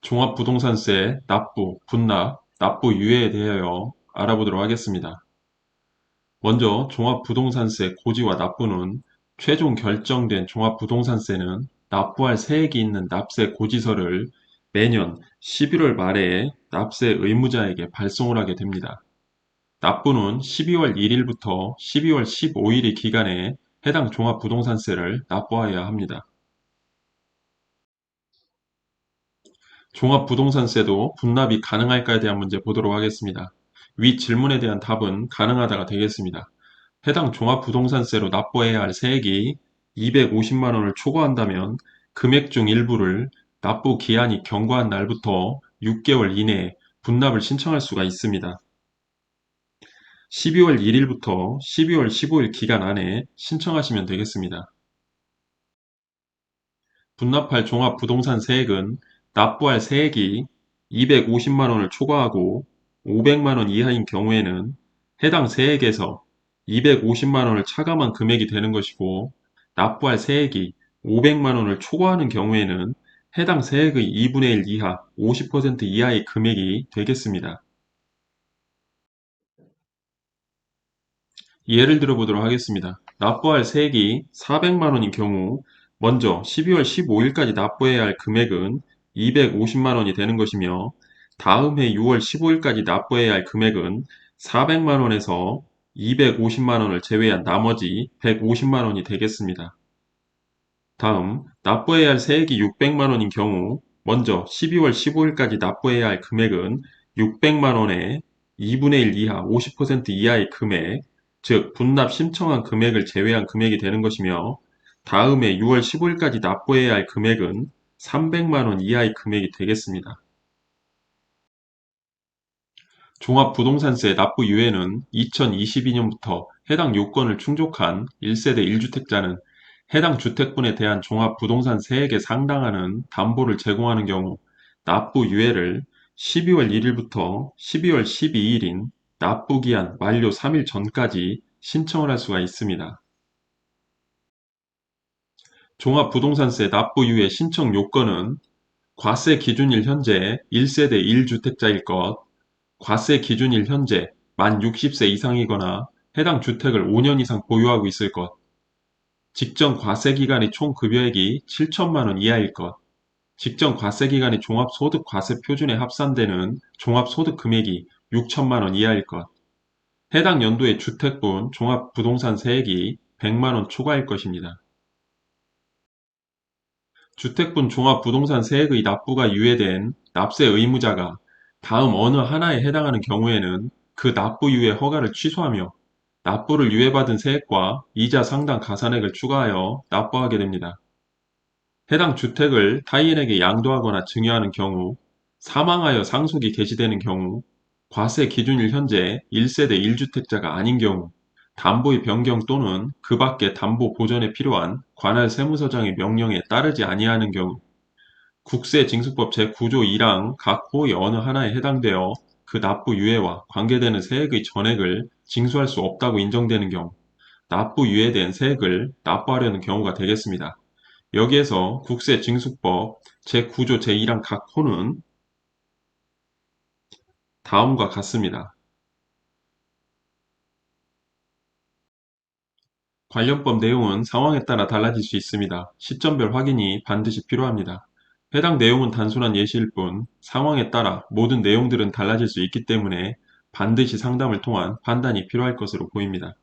종합부동산세 납부, 분납, 납부 유예에 대하여 알아보도록 하겠습니다. 먼저 종합부동산세 고지와 납부는 최종 결정된 종합부동산세는 납부할 세액이 있는 납세 고지서를 매년 11월 말에 납세 의무자에게 발송을 하게 됩니다. 납부는 12월 1일부터 12월 15일의 기간에 해당 종합부동산세를 납부하여야 합니다. 종합부동산세도 분납이 가능할까에 대한 문제 보도록 하겠습니다. 위 질문에 대한 답은 가능하다가 되겠습니다. 해당 종합부동산세로 납부해야 할 세액이 250만 원을 초과한다면 금액 중 일부를 납부 기한이 경과한 날부터 6개월 이내에 분납을 신청할 수가 있습니다. 12월 1일부터 12월 15일 기간 안에 신청하시면 되겠습니다. 분납할 종합부동산 세액은 납부할 세액이 250만 원을 초과하고 500만 원 이하인 경우에는 해당 세액에서 250만 원을 차감한 금액이 되는 것이고, 납부할 세액이 500만 원을 초과하는 경우에는 해당 세액의 2분의 1 이하 50% 이하의 금액이 되겠습니다. 예를 들어 보도록 하겠습니다. 납부할 세액이 400만 원인 경우 먼저 12월 15일까지 납부해야 할 금액은 250만 원이 되는 것이며, 다음 해 6월 15일까지 납부해야 할 금액은 400만 원에서 250만 원을 제외한 나머지 150만 원이 되겠습니다. 다음, 납부해야 할 세액이 600만 원인 경우 먼저 12월 15일까지 납부해야 할 금액은 600만 원의 2분의 1 이하 50% 이하의 금액, 즉 분납 신청한 금액을 제외한 금액이 되는 것이며, 다음해 6월 15일까지 납부해야 할 금액은 300만 원 이하의 금액이 되겠습니다. 종합부동산세 납부 유예는 2022년부터 해당 요건을 충족한 1세대 1주택자는 해당 주택분에 대한 종합부동산 세액에 상당하는 담보를 제공하는 경우 납부 유예를 12월 1일부터 12월 12일인 납부기한 만료 3일 전까지 신청을 할 수가 있습니다. 종합부동산세 납부 유예 신청 요건은 과세 기준일 현재 1세대 1주택자일 것, 과세 기준일 현재 만 60세 이상이거나 해당 주택을 5년 이상 보유하고 있을 것, 직전 과세기간의 총 급여액이 7천만 원 이하일 것, 직전 과세기간의 종합소득과세 표준에 합산되는 종합소득 금액이 6천만 원 이하일 것, 해당 연도의 주택분 종합부동산 세액이 100만 원 초과일 것입니다. 주택분 종합부동산 세액의 납부가 유예된 납세 의무자가 다음 어느 하나에 해당하는 경우에는 그 납부 유예 허가를 취소하며 납부를 유예받은 세액과 이자 상당 가산액을 추가하여 납부하게 됩니다. 해당 주택을 타인에게 양도하거나 증여하는 경우, 사망하여 상속이 개시되는 경우, 과세 기준일 현재 1세대 1주택자가 아닌 경우, 담보의 변경 또는 그 밖의 담보 보전에 필요한 관할 세무서장의 명령에 따르지 아니하는 경우, 국세징수법 제9조 1항 각 호의 어느 하나에 해당되어 그 납부 유예와 관계되는 세액의 전액을 징수할 수 없다고 인정되는 경우, 납부 유예된 세액을 납부하려는 경우가 되겠습니다. 여기에서 국세징수법 제9조 제1항 각 호는 다음과 같습니다. 관련법 내용은 상황에 따라 달라질 수 있습니다. 시점별 확인이 반드시 필요합니다. 해당 내용은 단순한 예시일 뿐 상황에 따라 모든 내용들은 달라질 수 있기 때문에 반드시 상담을 통한 판단이 필요할 것으로 보입니다.